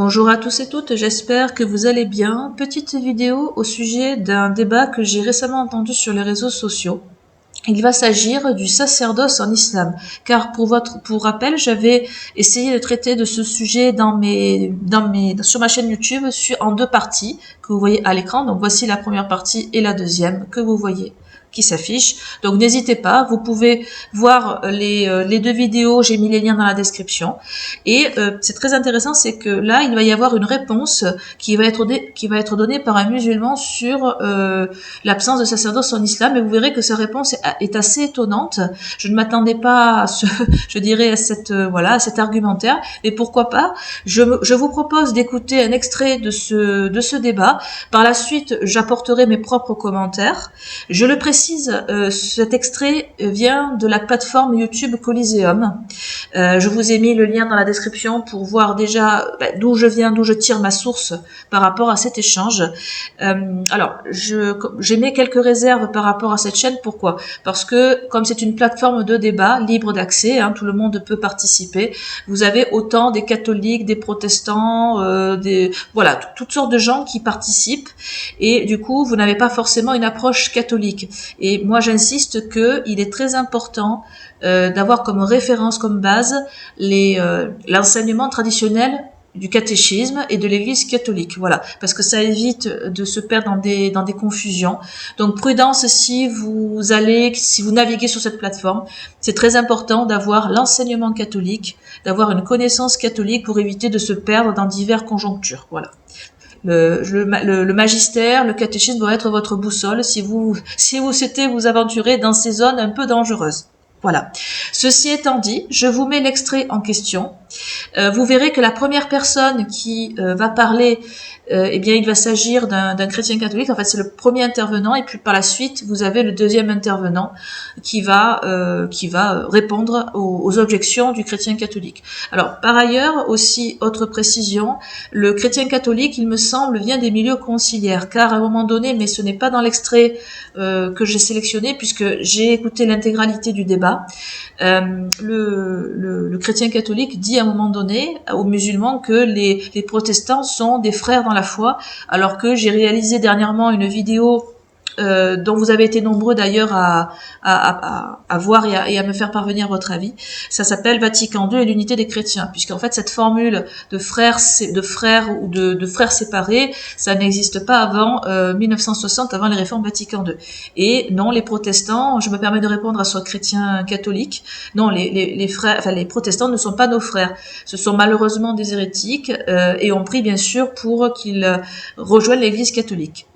Bonjour à tous et toutes, j'espère que vous allez bien. Petite vidéo au sujet d'un débat que j'ai récemment entendu sur les réseaux sociaux. Il va s'agir du sacerdoce en islam, car pour rappel, j'avais essayé de traiter de ce sujet sur ma chaîne YouTube en deux parties que vous voyez à l'écran. Donc voici la première partie et la deuxième que vous voyez qui s'affiche. Donc n'hésitez pas, vous pouvez voir les deux vidéos, j'ai mis les liens dans la description. Et c'est très intéressant, c'est que là, il va y avoir une réponse qui va être donnée par un musulman sur l'absence de sacerdoce en islam, et vous verrez que sa réponse est assez étonnante. Je ne m'attendais pas à je dirais à à cet argumentaire, mais pourquoi pas. Je vous propose d'écouter un extrait de ce débat. Par la suite, j'apporterai mes propres commentaires. Je le précise, cet extrait vient de la plateforme YouTube Coliseum. Je vous ai mis le lien dans la description pour voir déjà d'où je viens, d'où je tire ma source par rapport à cet échange. Alors, j'émets quelques réserves par rapport à cette chaîne. Pourquoi? Parce que comme c'est une plateforme de débat libre d'accès, tout le monde peut participer. Vous avez autant des catholiques, des protestants, toutes sortes de gens qui participent. Et du coup, vous n'avez pas forcément une approche catholique. Et moi, j'insiste qu'il est très important d'avoir comme référence, comme base, l'enseignement traditionnel du catéchisme et de l'Église catholique, voilà, parce que ça évite de se perdre dans des confusions. Donc prudence si vous naviguez sur cette plateforme, c'est très important d'avoir l'enseignement catholique, d'avoir une connaissance catholique pour éviter de se perdre dans diverses conjonctures, voilà. Le magistère, le catéchisme doit être votre boussole si vous souhaitez vous aventurer dans ces zones un peu dangereuses. Voilà. Ceci étant dit, je vous mets l'extrait en question. Vous verrez que la première personne qui va parler, il va s'agir d'un chrétien catholique. En fait, c'est le premier intervenant, et puis par la suite, vous avez le deuxième intervenant qui va répondre aux objections du chrétien catholique. Alors, par ailleurs, aussi autre précision, le chrétien catholique, il me semble, vient des milieux conciliaires, car à un moment donné, mais ce n'est pas dans l'extrait que j'ai sélectionné, puisque j'ai écouté l'intégralité du débat. Le chrétien catholique dit à un moment donné aux musulmans que les protestants sont des frères dans la foi, alors que j'ai réalisé dernièrement une vidéo dont vous avez été nombreux d'ailleurs à voir et à me faire parvenir votre avis. Ça s'appelle Vatican II et l'unité des chrétiens, puisqu'en fait cette formule de frères ou de frères séparés, ça n'existe pas avant 1960, avant les réformes Vatican II. Et non, les protestants, je me permets de répondre à ce chrétien catholique, non, les protestants ne sont pas nos frères. Ce sont malheureusement des hérétiques et on prie bien sûr pour qu'ils rejoignent l'Église catholique.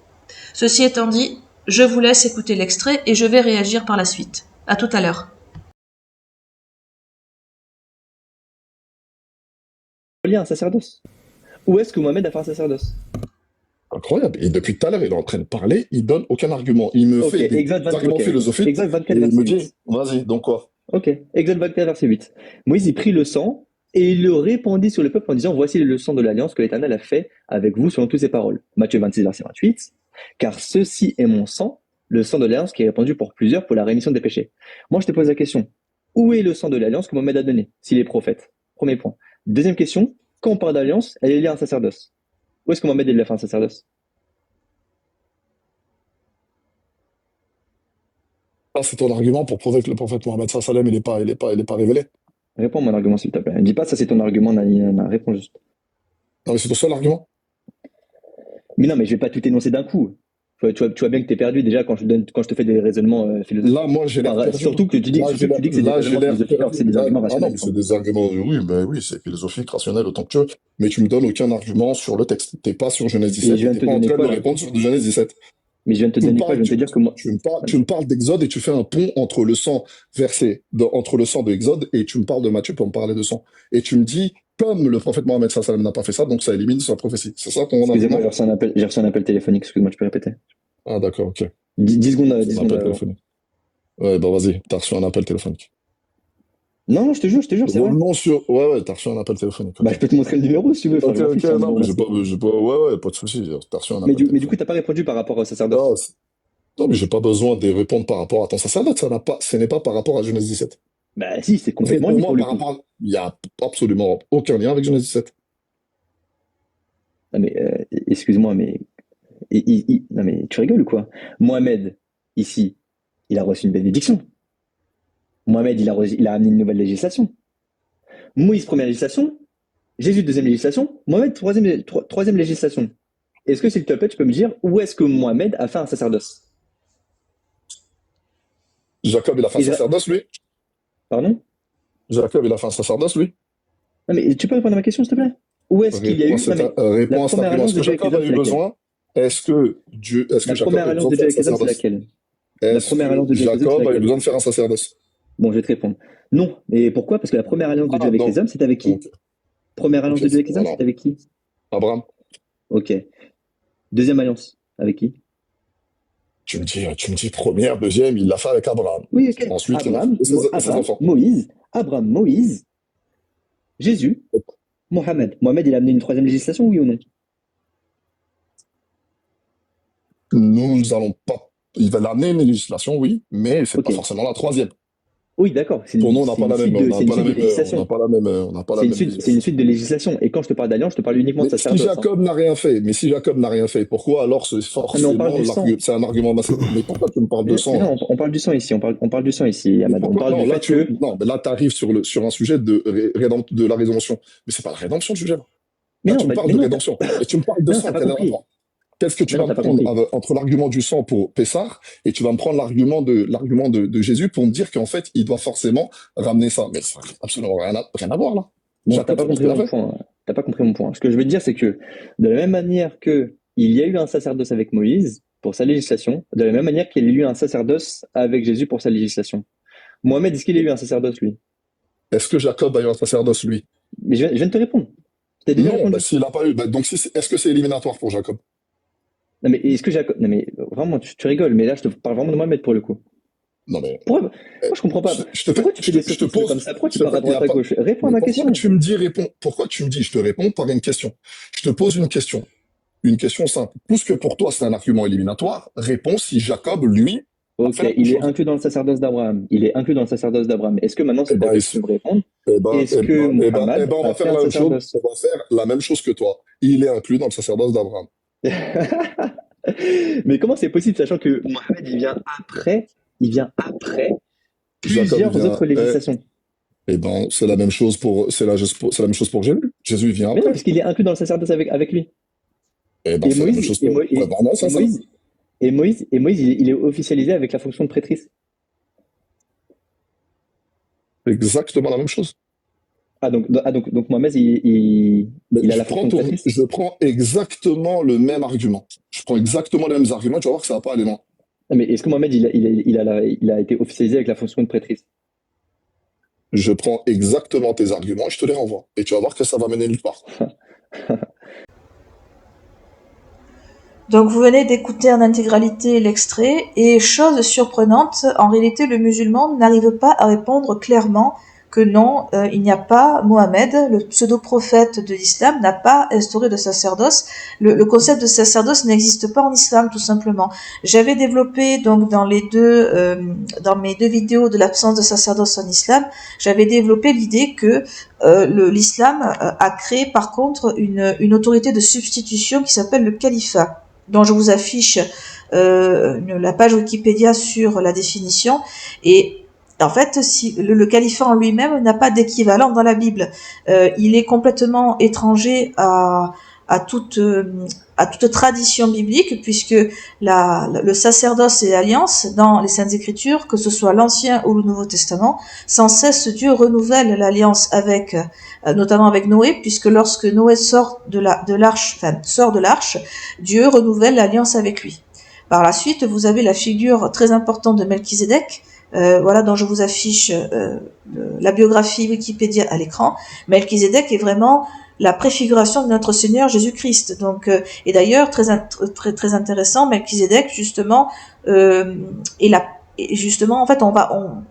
Ceci étant dit, je vous laisse écouter l'extrait et je vais réagir par la suite. À tout à l'heure. Lien un sacerdoce? Où est-ce que Mohamed a fait un sacerdoce? Incroyable. Et depuis tout à l'heure, il est en train de parler, il donne aucun argument. Il me fait des arguments philosophiques Exode et 24, il verset me 8. dit, vas-y, donc quoi? Ok, Exode 24, verset 8. Moïse y prit le sang et il le répandit sur le peuple en disant, voici le sang de l'alliance que l'Éternel a fait avec vous selon toutes ses paroles. Matthieu 26, verset 28. Car ceci est mon sang, le sang de l'alliance qui est répandu pour plusieurs pour la rémission des péchés. Moi, je te pose la question. Où est le sang de l'alliance que Mohamed a donné, s'il est prophète? Premier point. Deuxième question. Quand on parle d'alliance, elle est liée à un sacerdoce. Où est-ce que Mohamed il a fait un sacerdoce? Ça, c'est ton argument pour prouver que le prophète Mohammed sallam, il est pas révélé. Réponds à mon argument, s'il te plaît. Dis pas ça, c'est ton argument, Nana. Réponds juste. Non, mais c'est ton seul argument. Mais non, mais je vais pas tout énoncer d'un coup. Tu vois bien que tu es perdu déjà quand je te fais des raisonnements philosophiques. Là, moi, j'ai l'air perdu. Surtout que tu dis que c'est des raisonnements philosophiques, alors que c'est des arguments Ah non, rationnels. mais c'est des arguments, oui, ben oui, c'est philosophique, rationnel, autant que tu veux. Mais tu me donnes aucun argument sur le texte. T'es pas sur Genèse Et 17, je viens de t'es te pas en donner train de quoi, me là? répondre sur Genèse 17. Mais je viens de te Tu me donner quoi? Je parles, viens de te dire que moi. tu me parles d'Exode et tu fais un pont entre le sang entre le sang de Exode et tu me parles de Matthieu pour me parler de sang. Et tu me dis, comme le prophète Mohammed sallam n'a pas fait ça, donc ça élimine sa prophétie. C'est ça ton Excusez-moi, argument? j'ai reçu un appel téléphonique. Excuse-moi, tu peux répéter? Ah, d'accord, ok. 10 secondes, C'est 10 un secondes appel avant. téléphonique. Ouais, bah vas-y, t'as reçu un appel téléphonique. Non, non, je te jure, c'est vrai. Non, sur... Ouais, ouais, t'as reçu un appel téléphonique. Bah, Ok, je peux te montrer le numéro si tu veux. Enfin, ok, je m'en ok, fiche, c'est un non, numéro mais masqué. ouais, ouais, pas de souci. T'as reçu un Mais appel du coup, téléphonique. t'as pas répondu par rapport au sacerdoce. Ah, non, mais j'ai pas besoin de répondre par rapport à ton sacerdoce. Ce n'est pas par rapport à Genèse 17. Bah, si, c'est complètement lié Réponds-moi pour le par coup. rapport à... Il y a absolument aucun lien avec Genèse 17. Non mais excuse-moi, mais non mais tu rigoles ou quoi? Mohamed, ici, il a reçu une bénédiction. Mohamed, il a amené une nouvelle législation. Moïse, première législation. Jésus, deuxième législation. Mohamed, troisième législation. Est-ce que, s'il te plaît, tu peux me dire où est-ce que Mohamed a fait un sacerdoce? Jacob, il a fait un Isra- sacerdoce, lui? Pardon? Jacob, il a fait un sacerdoce, lui? Non mais tu peux répondre à ma question, s'il te plaît? Où est-ce qu'il y a eu... Réponse, Non mais la réponse première argument. alliance Est-ce de que Dieu avec les Jacob a hommes, eu c'est laquelle? besoin? Est-ce que La Jacob première a eu alliance besoin de de Dieu faire un avec les hommes, c'est sacerdoce? laquelle? La Est-ce première que alliance de Dieu avec les hommes, c'est Jacob a eu laquelle? besoin de faire un sacerdoce? Bon, je vais te répondre. Non. Et pourquoi? Parce que la première alliance de Dieu Ah, avec les donc, hommes, c'est avec qui? ok, Première alliance de Dieu avec les hommes, voilà. c'est avec qui? Abraham, Ok. Deuxième alliance, avec qui? tu me dis première, deuxième, il l'a fait avec Abraham. Oui, ok. Ensuite, il a fait ses enfants. Abraham, Moïse, Jésus, Mohamed. Mohamed, il a amené une troisième législation, oui ou non? Nous allons pas. Il va l'amener une législation, oui, mais c'est pas Ok. forcément la troisième. Oui, d'accord. Pour nous, on n'a C'est pas une la suite même, de, c'est une suite de législation. on n'a pas la même, on n'a pas la même C'est une législation. suite de législation. Et quand je te parle d'alliance, je te parle uniquement de Mais si sacerdoce. Hein. Jacob n'a rien fait, pourquoi alors c'est Mais on parle forcément du sang. c'est un argument massif? Mais pourquoi tu me parles de Mais sang? non, on parle du sang ici. On parle du sang ici, Mais Ahmad. On pourquoi? parle Non, du là, fait que... non, mais là, tu arrives sur un sujet de la rédemption. Mais c'est pas la rédemption le sujet. Mais Là, non, tu me parles mais de non, rédemption. Et tu me parles de mais non, sang, t'as pas quel est le compris. rapport? Qu'est-ce que tu Mais vas non, me t'as pas prendre compris. entre l'argument du sang pour Pessar et tu vas me prendre l'argument de Jésus pour me dire qu'en fait, il doit forcément ramener ça. Mais ça n'a absolument rien à voir, là. Bon, Jacob, c'est ce qu'il a fait. T'as pas compris mon point. Ce que je veux te dire, c'est que de la même manière que il y a eu un sacerdoce avec Moïse pour sa législation, de la même manière qu'il y a eu un sacerdoce avec Jésus pour sa législation. Mohamed, est-ce qu'il a eu un sacerdoce, lui? Est-ce que Jacob a eu un sacerdoce, lui? Mais je viens de te répondre. Je t'ai déjà Non, répondu. bah, s'il n'a pas eu, bah, donc est-ce que c'est éliminatoire pour Jacob? Non, mais est-ce que Jacob... Non, mais vraiment, tu rigoles, mais là, je te parle vraiment de Mohamed pour le coup. Non, mais Pourquoi... Moi, je comprends pas. Pourquoi tu fais des je te sophismes pose, comme ça? Pourquoi tu je te pars à pose- il y droite a à pas- gauche? Réponds à mais ma question. pourquoi tu me dis, je te réponds par une question. Je te pose une question. Une question simple. Puisque pour toi, c'est un argument éliminatoire, réponds si Jacob, lui, a Ok, fait la même il est chose. inclus dans le sacerdoce d'Abraham. Il est inclus dans le sacerdoce d'Abraham. Est-ce que maintenant, Eh s'il te ben, plaît, tu peux me répondre? Est-ce que on Mohammed va a fait faire un la même chose. sacerdoce? On va faire la même chose que toi. Il est inclus dans le sacerdoce d'Abraham. Mais comment c'est possible, sachant que Mohamed, il vient après Jacob plusieurs vient, autres législations. eh ben, c'est la même chose c'est la même chose pour Jésus. Jésus vient Mais non, après. parce qu'il est inclus dans le sacerdoce avec lui. Eh ben, Et c'est la même Moïse, chose et pour, Mo- pour Abraham, et c'est ça. Moïse, il est officialisé avec la fonction de prêtrise. Exactement la même chose. Donc Mohamed, Mais il a la fonction de prêtrise. je prends exactement le même argument. Je prends exactement les mêmes arguments, tu vas voir que ça va pas aller loin. Non, mais est-ce que Mohamed, il a été officialisé avec la fonction de prêtrise? Je prends exactement tes arguments et je te les renvoie. Et tu vas voir que ça va mener nulle part. Donc vous venez d'écouter en intégralité l'extrait et chose surprenante, en réalité le musulman n'arrive pas à répondre clairement que non, il n'y a pas Mohamed, le pseudo-prophète de l'islam, n'a pas instauré de sacerdoce. Le concept de sacerdoce n'existe pas en islam tout simplement. J'avais développé donc dans mes deux vidéos de l'absence de sacerdoce en islam, j'avais développé l'idée que l'islam a créé par contre une autorité de substitution qui s'appelle le califat, dont je vous affiche la page Wikipédia sur la définition. Et en fait, si le califat en lui-même n'a pas d'équivalent dans la Bible, il est complètement étranger à toute tradition biblique, puisque le sacerdoce et l'alliance dans les Saintes Écritures, que ce soit l'Ancien ou le Nouveau Testament, sans cesse Dieu renouvelle l'alliance avec, notamment avec Noé, puisque lorsque Noé sort de l'arche, Dieu renouvelle l'alliance avec lui. Par la suite, vous avez la figure très importante de Melchizedek, voilà, dont je vous affiche la biographie Wikipédia à l'écran. Melchizedek est vraiment la préfiguration de notre Seigneur Jésus-Christ. Donc, et d'ailleurs, très intéressant, Melchizedek justement et justement, en fait,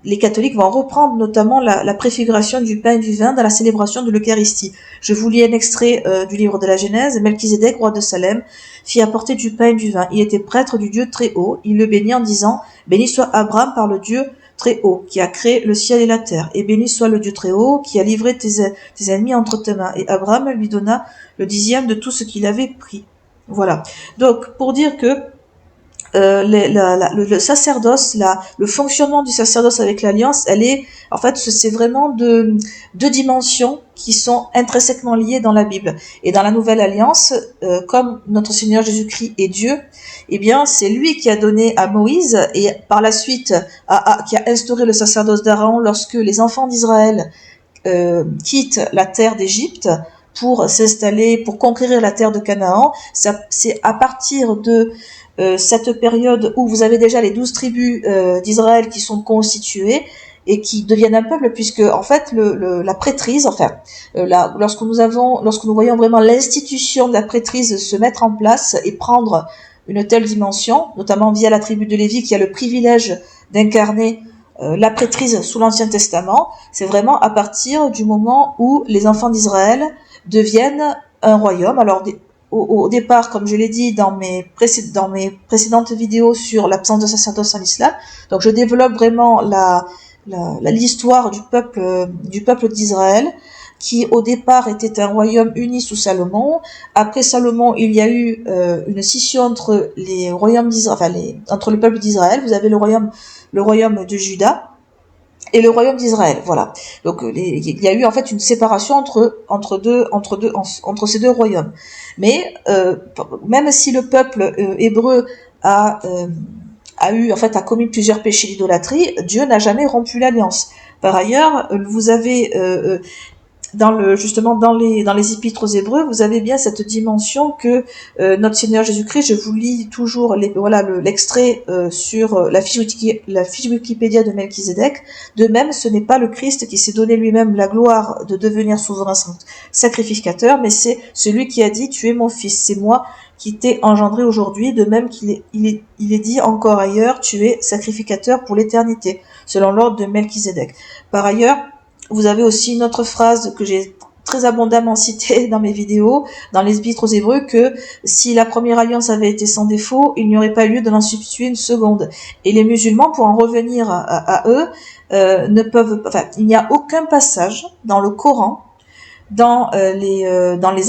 les catholiques vont reprendre notamment la préfiguration du pain et du vin dans la célébration de l'Eucharistie. Je vous lis un extrait du livre de la Genèse. Melchizedek, roi de Salem, fit apporter du pain et du vin. Il était prêtre du Dieu très haut. Il le bénit en disant: béni soit Abraham par le Dieu très haut, qui a créé le ciel et la terre. Et béni soit le Dieu très haut, qui a livré tes ennemis entre tes mains. Et Abraham lui donna le 10e de tout ce qu'il avait pris. Voilà. Donc, pour dire que le sacerdoce, le fonctionnement du sacerdoce avec l'alliance, en fait, c'est vraiment deux dimensions qui sont intrinsèquement liées dans la Bible. Et dans la nouvelle alliance, comme notre Seigneur Jésus-Christ est Dieu, eh bien, c'est lui qui a donné à Moïse et par la suite qui a instauré le sacerdoce d'Aaron lorsque les enfants d'Israël quittent la terre d'Égypte pour s'installer, pour conquérir la terre de Canaan. C'est à partir de cette période où vous avez déjà les 12 tribus d'Israël qui sont constituées et qui deviennent un peuple, puisque en fait la prêtrise, lorsque nous voyons vraiment l'institution de la prêtrise se mettre en place et prendre une telle dimension, notamment via la tribu de Lévi qui a le privilège d'incarner la prêtrise sous l'Ancien Testament, c'est vraiment à partir du moment où les enfants d'Israël deviennent un royaume. Alors au départ, comme je l'ai dit dans mes précédentes vidéos sur l'absence de sacerdoce en islam, donc je développe vraiment l'histoire du peuple d'Israël, qui au départ était un royaume uni sous Salomon. Après Salomon, il y a eu une scission entre les royaumes d'Israël, entre le peuple d'Israël. Vous avez le royaume de Juda et le royaume d'Israël, voilà. Donc il y a eu en fait une séparation entre ces deux royaumes. Mais même si le peuple hébreu a commis plusieurs péchés d'idolâtrie, Dieu n'a jamais rompu l'alliance. Par ailleurs, vous avez dans les épîtres aux Hébreux, vous avez bien cette dimension que notre Seigneur Jésus-Christ, je vous lis toujours l'extrait sur la fiche Wikipédia de Melchizedek. De même, ce n'est pas le Christ qui s'est donné lui-même la gloire de devenir souverain sacrificateur, mais c'est celui qui a dit: tu es mon fils, c'est moi qui t'ai engendré aujourd'hui. De même qu'il est dit encore ailleurs: tu es sacrificateur pour l'éternité, selon l'ordre de Melchizedek. Par ailleurs, vous avez aussi une autre phrase que j'ai très abondamment citée dans mes vidéos, dans les épîtres aux Hébreux, que si la première alliance avait été sans défaut, il n'y aurait pas lieu de l'en substituer une seconde. Et les musulmans, pour en revenir à eux, il n'y a aucun passage dans le Coran, dans les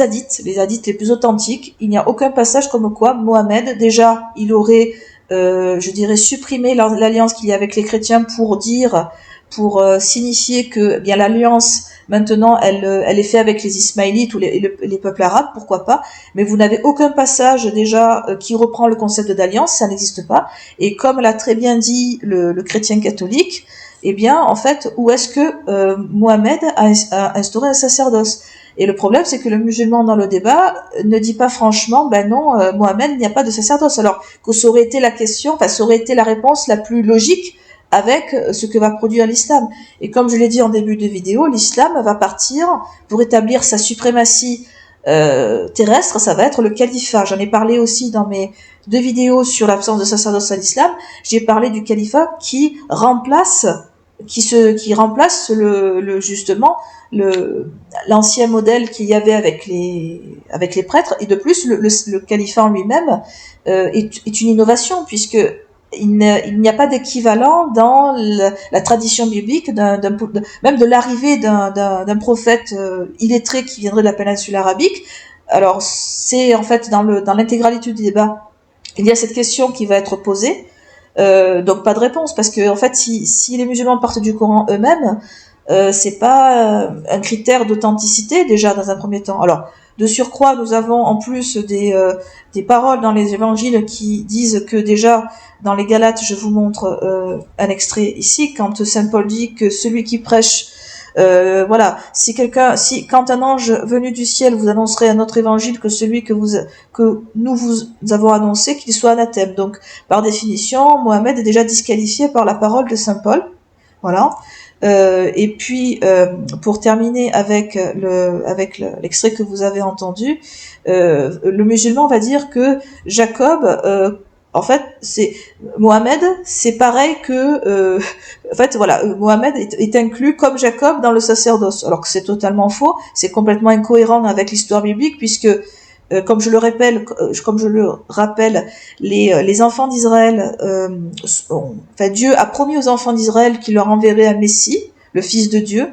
hadiths les plus authentiques, il n'y a aucun passage comme quoi Mohammed, déjà, il aurait, supprimé l'alliance qu'il y a avec les chrétiens pour signifier que bien l'alliance maintenant elle est faite avec les Ismaélites ou les peuples arabes, pourquoi pas, mais vous n'avez aucun passage déjà qui reprend le concept d'alliance, ça n'existe pas. Et comme l'a très bien dit le chrétien catholique, eh bien en fait, où est-ce que Mohammed a instauré un sacerdoce? Et le problème, c'est que le musulman dans le débat ne dit pas franchement, ben non, Mohammed, il n'y a pas de sacerdoce. Alors que ça aurait été ça aurait été la réponse la plus logique avec ce que va produire l'islam. Et comme je l'ai dit en début de vidéo, l'islam va partir pour établir sa suprématie terrestre, ça va être le califat. J'en ai parlé aussi dans mes 2 vidéos sur l'absence de sacerdoce à l'islam. J'ai parlé du califat qui remplace l'ancien modèle qu'il y avait avec les prêtres. Et de plus, le califat en lui-même est une innovation, puisque il n'y a pas d'équivalent dans la tradition biblique même de l'arrivée d'un prophète illettré qui viendrait de la péninsule arabique. Alors c'est en fait dans l'intégralité du débat, il y a cette question qui va être posée, donc pas de réponse, parce que en fait si les musulmans partent du Coran eux-mêmes, c'est pas un critère d'authenticité déjà dans un premier temps. Alors de surcroît, nous avons en plus des paroles dans les évangiles qui disent que déjà dans les Galates, je vous montre un extrait ici, quand saint Paul dit que celui qui prêche, quand un ange venu du ciel vous annoncerait un autre évangile que celui que nous vous avons annoncé, qu'il soit anathème. Donc par définition, Mohammed est déjà disqualifié par la parole de saint Paul. Voilà. Et puis pour terminer avec l'extrait que vous avez entendu, le musulman va dire que Jacob, en fait, Mohammed, c'est pareil que Mohammed est inclus comme Jacob dans le sacerdoce, alors que c'est totalement faux, c'est complètement incohérent avec l'histoire biblique, puisque comme je le rappelle, les enfants d'Israël, enfin Dieu a promis aux enfants d'Israël qu'il leur enverrait un Messie, le Fils de Dieu,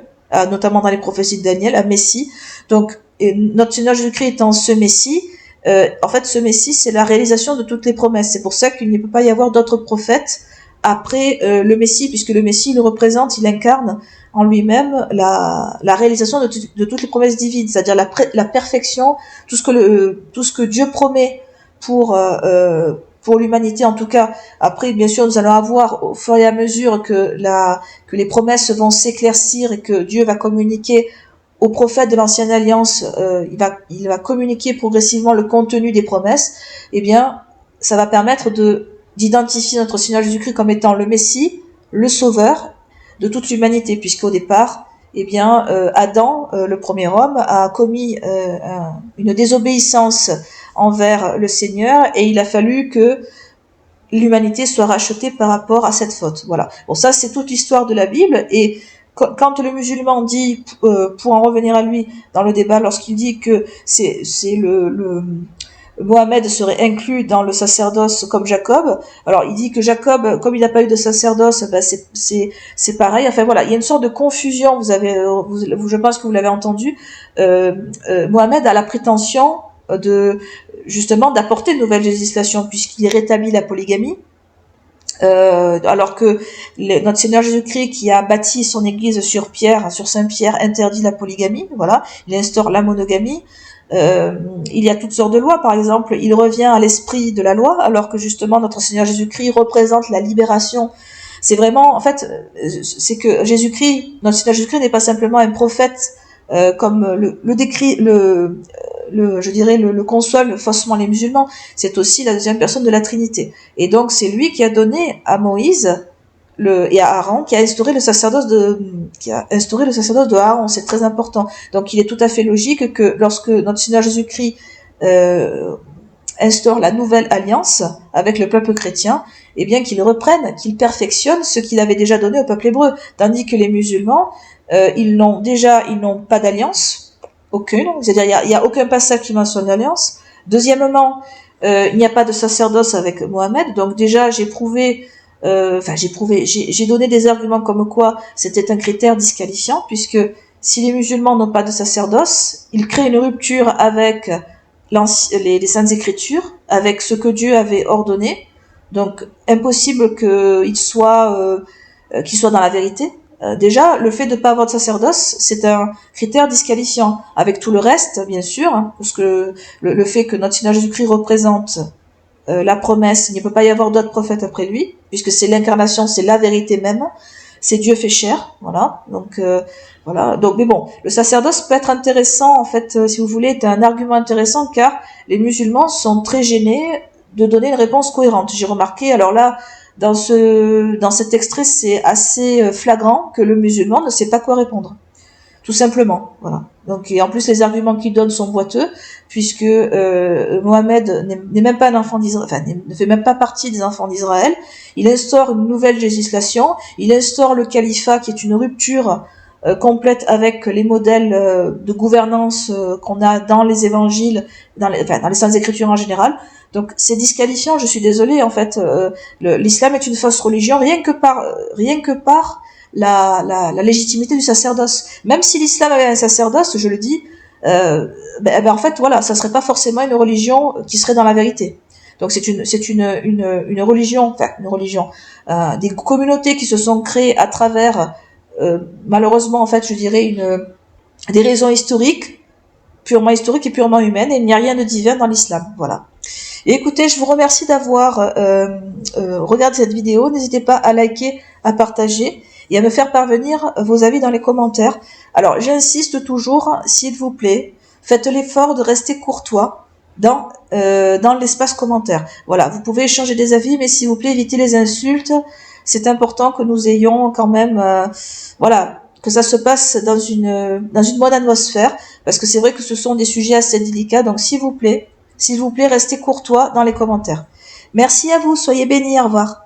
notamment dans les prophéties de Daniel, un Messie. Donc notre Seigneur Jésus-Christ étant ce Messie, en fait ce Messie c'est la réalisation de toutes les promesses. C'est pour ça qu'il ne peut pas y avoir d'autres prophètes après le Messie, puisque le Messie il représente, il incarne en lui-même la réalisation de toutes les promesses divines, c'est-à-dire la perfection, tout ce que Dieu promet pour l'humanité en tout cas. Après, bien sûr, nous allons avoir au fur et à mesure que les promesses vont s'éclaircir et que Dieu va communiquer aux prophètes de l'ancienne alliance, il va communiquer progressivement le contenu des promesses. Eh bien, ça va permettre d'identifier notre Seigneur Jésus-Christ comme étant le Messie, le Sauveur de toute l'humanité, puisqu'au départ, eh bien, Adam, le premier homme, a commis une désobéissance envers le Seigneur, et il a fallu que l'humanité soit rachetée par rapport à cette faute. Voilà. Bon, ça, c'est toute l'histoire de la Bible, et quand le musulman dit, pour en revenir à lui dans le débat, lorsqu'il dit que c'est Mohamed serait inclus dans le sacerdoce comme Jacob. Alors il dit que Jacob, comme il n'a pas eu de sacerdoce, ben c'est pareil. Enfin voilà, il y a une sorte de confusion. Je pense que vous l'avez entendu. Mohamed a la prétention justement d'apporter une nouvelle législation puisqu'il rétablit la polygamie. Alors que notre Seigneur Jésus-Christ qui a bâti son église sur Saint-Pierre, interdit la polygamie. Voilà, il instaure la monogamie. Il y a toutes sortes de lois, par exemple, il revient à l'esprit de la loi, alors que justement notre Seigneur Jésus-Christ représente la libération. C'est vraiment, en fait, c'est que notre Seigneur Jésus-Christ n'est pas simplement un prophète, comme le conçoivent faussement les musulmans. C'est aussi la deuxième personne de la Trinité. Et donc c'est lui qui a donné à Moïse et à Aaron, qui a instauré le sacerdoce de Aaron. C'est très important. Donc il est tout à fait logique que lorsque notre Seigneur Jésus-Christ instaure la nouvelle alliance avec le peuple chrétien, eh bien qu'il reprenne, qu'il perfectionne ce qu'il avait déjà donné au peuple hébreu, tandis que les musulmans, ils n'ont pas d'alliance, aucune, c'est-à-dire il y a aucun passage qui mentionne l'alliance. Deuxièmement, il n'y a pas de sacerdoce avec Mohamed, donc déjà j'ai donné des arguments comme quoi c'était un critère disqualifiant, puisque si les musulmans n'ont pas de sacerdoce, ils créent une rupture avec les Saintes Écritures, avec ce que Dieu avait ordonné, donc impossible qu'ils soient dans la vérité. Déjà, le fait de ne pas avoir de sacerdoce, c'est un critère disqualifiant, avec tout le reste, bien sûr, hein, parce que le fait que notre Seigneur Jésus-Christ représente la promesse, il ne peut pas y avoir d'autres prophètes après lui, puisque c'est l'incarnation, c'est la vérité même, c'est Dieu fait chair, voilà. Donc voilà. Donc mais bon, le sacerdoce peut être intéressant en fait, si vous voulez, est un argument intéressant car les musulmans sont très gênés de donner une réponse cohérente. J'ai remarqué, alors là, dans cet extrait, c'est assez flagrant que le musulman ne sait pas quoi répondre. Tout simplement, voilà. Donc, et en plus, les arguments qu'il donne sont boiteux, puisque Mohamed n'est même pas un enfant d'Israël, enfin, ne fait même pas partie des enfants d'Israël. Il instaure une nouvelle législation, il instaure le califat, qui est une rupture complète avec les modèles de gouvernance qu'on a dans les évangiles, dans les Saintes Écritures en général. Donc, c'est disqualifiant, je suis désolée, en fait, l'islam est une fausse religion, rien que par la légitimité du sacerdoce. Même si l'islam avait un sacerdoce, je le dis, en fait, voilà, ça serait pas forcément une religion qui serait dans la vérité. Donc c'est une religion, des communautés qui se sont créées à travers, malheureusement, en fait, je dirais des raisons purement historiques et purement humaines, et il n'y a rien de divin dans l'islam. Voilà. Et écoutez, je vous remercie d'avoir regardé cette vidéo. N'hésitez pas à liker, à partager et à me faire parvenir vos avis dans les commentaires. Alors, j'insiste toujours, s'il vous plaît, faites l'effort de rester courtois dans l'espace commentaire. Voilà, vous pouvez échanger des avis, mais s'il vous plaît, évitez les insultes. C'est important que nous ayons quand même, que ça se passe dans une bonne atmosphère, parce que c'est vrai que ce sont des sujets assez délicats. Donc, s'il vous plaît, restez courtois dans les commentaires. Merci à vous, soyez bénis, au revoir.